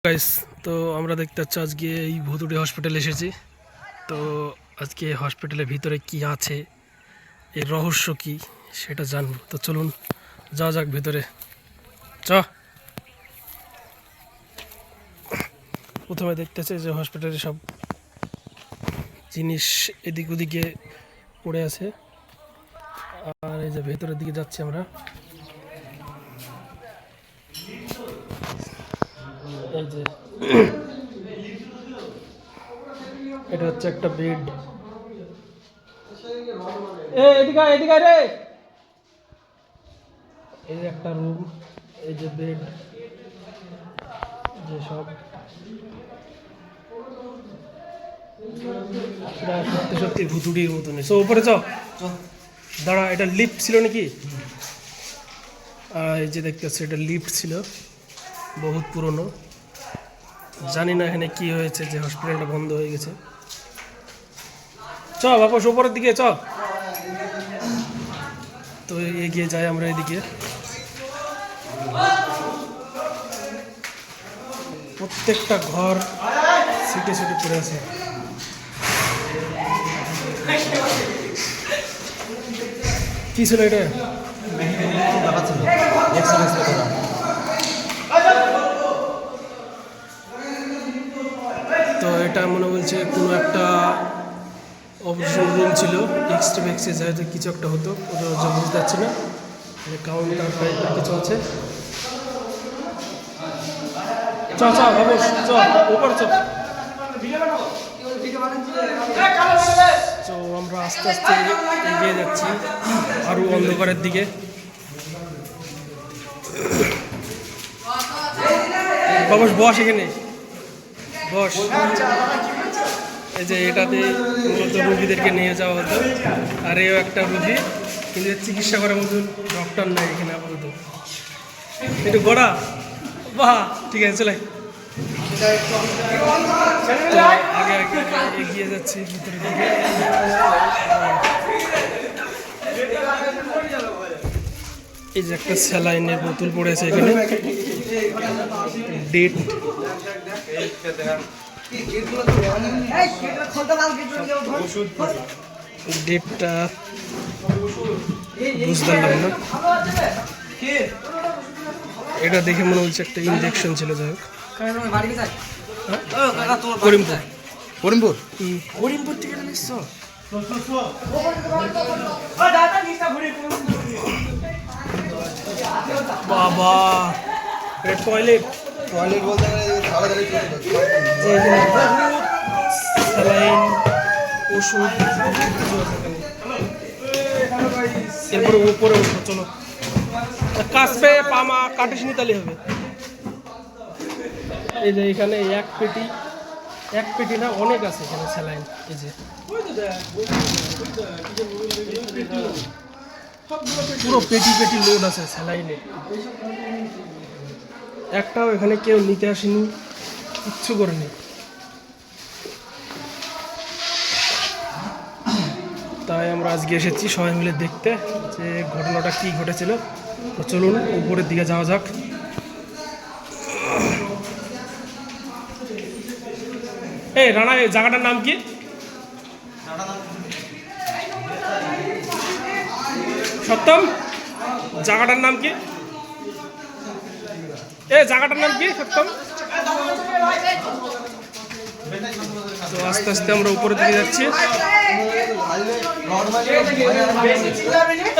Guys, তো আমরা দেখতে পাচ্ছি আজকে এই ভুতুড়ি হসপিটালে এসেছি। তো আজকে হসপিটালের ভিতরে কি আছে, এর রহস্য কি সেটা জানবো। তো চলুন যাওয়া যাক ভিতরে। চ প্রথমে দেখতেছে যে হসপিটালে সব জিনিস এদিক ওদিকে পড়ে আছে, আর এই যে ভেতরের দিকে যাচ্ছি আমরা। এই যে এটা হচ্ছে একটা বেড। এদিকে এদিকে রে, এই যে একটা রুম, এই যে বেড, যে সব সত্যি সত্যি ভুতুড়ির মতন। সো উপরে চ, দাঁড়া, এটা লিফট ছিল নাকি? এই যে দেখতেছি এটা লিফট ছিল, বহুত পুরনো। জানি না এখানে কি হয়েছে যে হসপিটালটা বন্ধ হয়ে গেছে। চ বাপস উপরের দিকে চ। তো এগিয়ে যাই আমরা এদিকে। প্রত্যেকটা ঘর সিটে সিটে পড়ে আছে। কি ছিল এটা? তো এটা মনে বলছে কোনো একটা অপারেশন রুম ছিল, এক্সট্রা এক্সেস হয়তো কিছু একটা হতো, ওটা বুঝতে পারছি না। কাউন্টার টাইপের কিছু আছে। চ চ বাবু চ উপর চ। তো আমরা আস্তে আস্তে এগিয়ে যাচ্ছি আরো অন্ধকারের দিকে। বাবুস বস, এখানে বস। এই যে এটাতে মূলত রুগীদেরকে নিয়ে যাওয়া হতো, আর এও একটা রুগী, কিন্তু চিকিৎসা করার মতো ডক্টর নাই এখানে আপাতত। একটু গড়া, বাহ, ঠিক আছে চলে। আগে আগে এগিয়ে যাচ্ছি ভিতরের দিকে। এই যে একটা স্যালাইনের বোতল পড়েছে এখানে, ডেট। ডেটটা বুঝতে পারলাম না। এটা দেখে মনে হচ্ছে একটা ইনজেকশন ছিল। যাই হোক, করিমপুর করিমপুর করিমপুর থেকে নিচ্ছ? বাবা, টয়লেট টয়লেট বলতে স্যালাইন, ওষুধ, এরপরে উপরে উঠবো। চলো, কাশবে পামা কাটিস নি তাহলে হবে। এই যে এখানে এক পেটি না, অনেক আছে এখানে স্যালাইন। এই যে পুরো পেটি পেটি লোড আছে স্যালাইনে। একটাও এখানে কেউ নিতে আসেনি, কিচ্ছু করেনি। তাই আমরা আজকে এসেছি সবাই মিলে দেখতে যে ঘটনাটা কি ঘটেছিল। তো চলুন উপরের দিকে যাওয়া যাক। এই রানা, এই জায়গাটার নাম কি? সত্যম, জায়গাটার নাম কি? এই জায়গাটার নাম কি সত্যম? তো আস্তে আস্তে আমরা উপরের দিকে যাচ্ছি।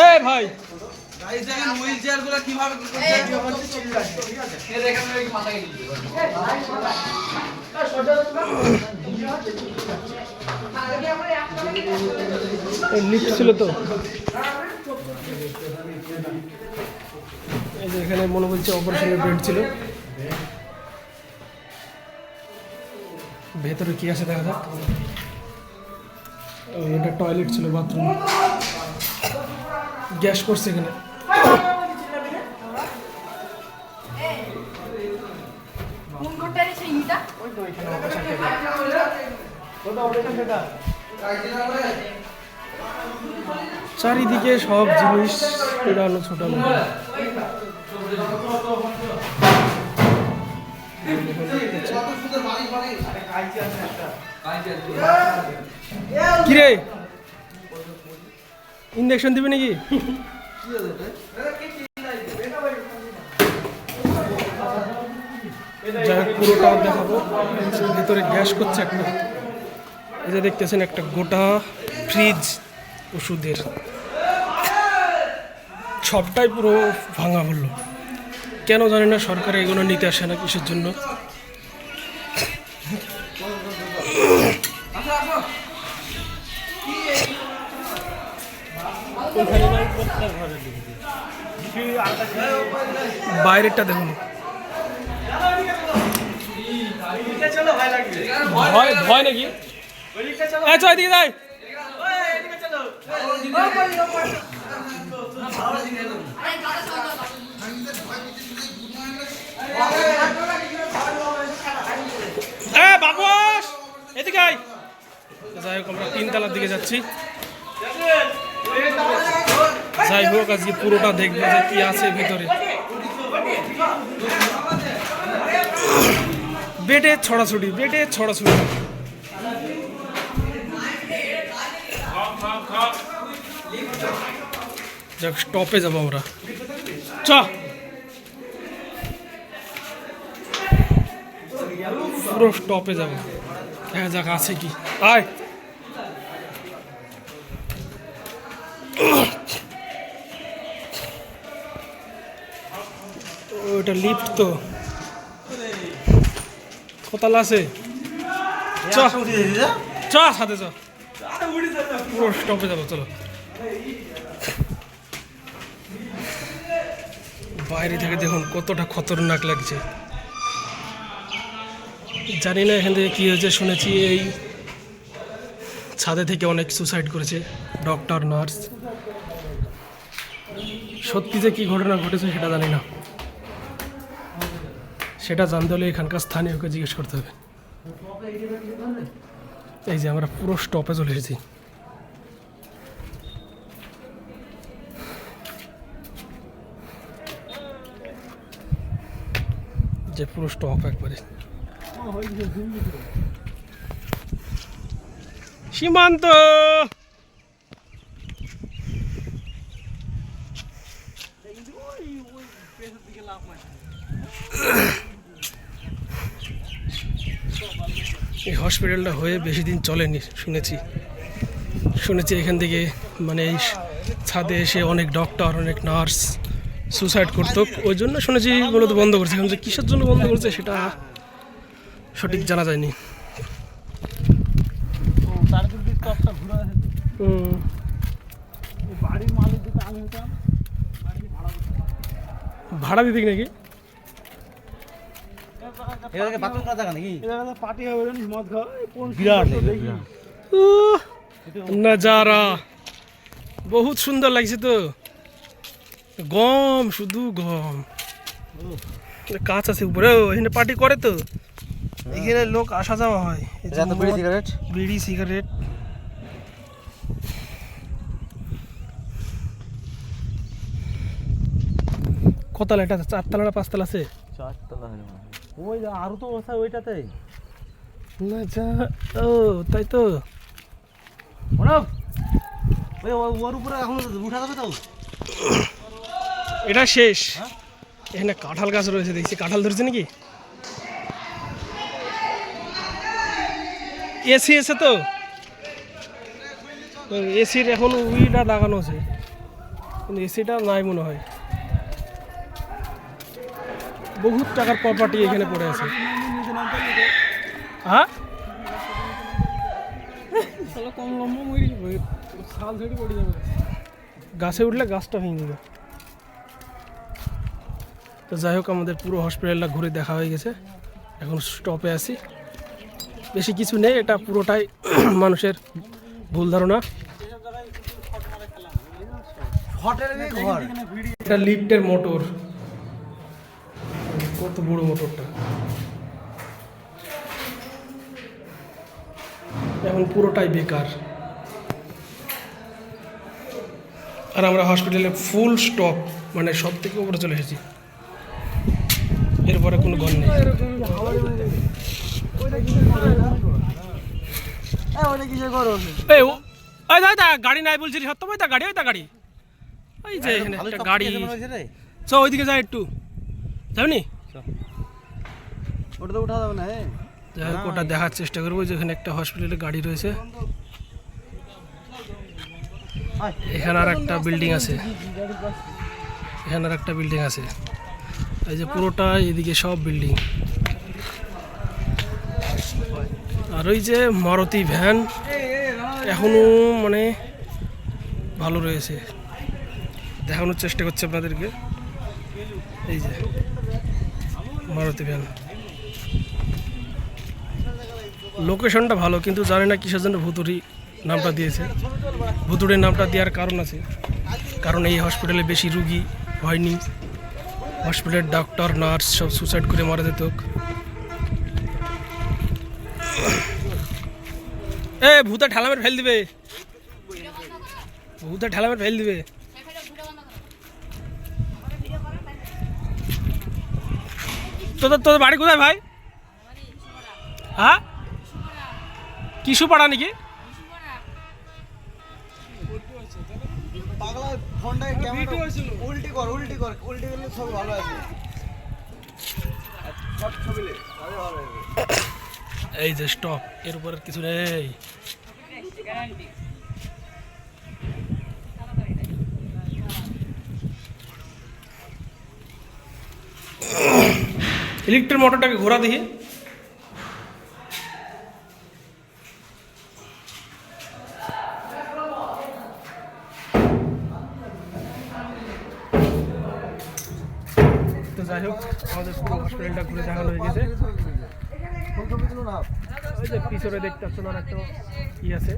এই ভাই, লিফট ছিল তো। এই যে এখানে মনে বলছে অপারেশনের বেড ছিল। ভেতরে কি আছে দেখা যাক। এটা টয়লেট ছিল, বাথরুম। গ্যাস করছে এখানে। চারিদিকে সব জিনিস পুরানো ছোটানো। কিরে ইঞ্জেকশন দিবি নাকি? যাই হোক পুরোটা দেখাবো। ভিতরে গ্যাস করছে একটা, এই যে দেখতেছেন একটা গোটা ফ্রিজ ওষুধের, সবটাই পুরো ভাঙা হলো। কেন জানি না, সরকার এগুলো নিতে আসে না কিসের জন্য। বাইরেরটা দেখুন, ভয় ভয় নাকি? আচ্ছা এদিকে যাই। বাবুস এদিকে আয়। যাই হোক আমরা 3 তলার দিকে যাচ্ছি। যাই হোক আজকে পুরোটা দেখবো যে কি আছে ভিতরে। বেডে ছড়াছড়ি, বেডে ছড়াছড়ি। যাক স্টপে যাবো আমরা, চ পুরো স্টপে যাবো। দেখা যাক আছে কি। আয় ওটা লিফট তো কোথায় আছে? চ চ সাথে চ, পুরো স্টপে যাবো। চলো বাইরে থেকে দেখুন কতটা খতরনাক লাগছে। জানি না এখান থেকে কী হয়েছে, শুনেছি এই ছাদে থেকে অনেক সুসাইড করেছে ডক্টর নার্স। সত্যি যে কী ঘটনা ঘটেছে সেটা জানি না, সেটা জানতে হলে এখানকার স্থানীয়কে জিজ্ঞেস করতে হবে। এই যে আমরা পুরো স্টপে চলে এসেছি। যে পুরো স্টপ একবারে সীমান্ত। এই হসপিটালটা হয়ে বেশি দিন চলেনি, শুনেছি এখান থেকে মানে এই ছাদে এসে অনেক ডক্টর অনেক নার্স সুসাইড করতো, ওই জন্য শুনেছি মূলত বন্ধ করছে। এখন যে কিসের জন্য বন্ধ করছে সেটা সঠিক জানা যায়নি। ভাড়া দিতে নাকি? নজারা বহুত সুন্দর লাগছে তো, গম শুধু গম, কাজ আছে উপরে। এখানে পার্টি করে তো, এখানে লোক আসা যাওয়া হয়। বিড়ি সিগারেট কতলা? এটা 4 তলা না 5 তলা আছে? 4 তলা হলো ওই আরো তো ওইটাতে না যা। ও তাই তো, ওর উপরে এখন উঠা যাবে তো। এটা শেষ। এখানে কাঁঠাল গাছ রয়েছে, দেখছি কাঁঠাল ধরেছে নাকি? এসি এসে তো, এসির এখন উইটা লাগানো আছে, কিন্তু এসিটা নাই মনে হয়। বহুত টাকার প্রপার্টি এখানে পড়ে আছে। হ্যাঁ গাছে উঠলে গাছটা ভেঙে যাবে। তো যাই হোক আমাদের পুরো হসপিটালটা ঘুরে দেখা হয়ে গেছে, এখন স্টপে আছি। বেশি কিছু নেই, এটা পুরোটাই মানুষের ভুল ধারণা। এটা লিফটের মোটর, কত বড় মোটরটা। এখন পুরোটাই বেকার। আর আমরা হসপিটালে ফুল স্টপ, মানে সব থেকে উপরে চলে এসেছি। এরপর পরে কোনো ঘর নেই। এই ওই দাদা গাড়ি নাই বলছিস সত্য ভাই, তা গাড়ি ওই তা গাড়ি ওই যে এখানে একটা গাড়ি। চ ওইদিকে যাই একটু, যাবনি? ওটা তো উঠা যাবে না। যাই হোক ওটা দেখার চেষ্টা করবো। যেখানে একটা হসপিটালের গাড়ি রয়েছে, এখানে আর একটা বিল্ডিং আছে, এখানে আর একটা বিল্ডিং আছে। এই যে পুরোটা এদিকে সব বিল্ডিং। আর ওই যে মারুতি ভ্যান এখনো মানে ভালো রয়েছে, দেখানোর চেষ্টা করছে আপনাদেরকে। এই যে মারুতি ভ্যান, লোকেশনটা ভালো, কিন্তু জানি না কিসের জন্য ভুতুড়ি নামটা দিয়েছে। ভুতুড়ির নামটা দেওয়ার কারণ আছে, কারণ এই হসপিটালে বেশি রুগী হয়নি। হসপিটালের ডক্টর নার্স সব সুসাইড করে মারা যেত। এ ভূতে ঠেলামের ফেল দিবে, ভূতে ঠেলামের ফেল দিবে। তোদের বাড়ি কোথায় ভাই? হ্যাঁ, কিশু পাড়া নাকি? এই যে স্টপ, এর উপরে কিছু নেই। ইলেকট্রিক মোটরটাকে ঘোরা দেখি। তো যাই হোক আমাদের পুরো হসপিটালটা ঘুরে দেখানো হয়ে গেছে। ওই যে পিছনে দেখতে পাচ্ছেন আর একটা ই আছে।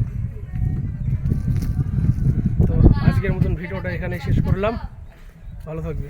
তো আজকের মতন ভিডিওটা এখানে শেষ করলাম, ভালো থাকবে।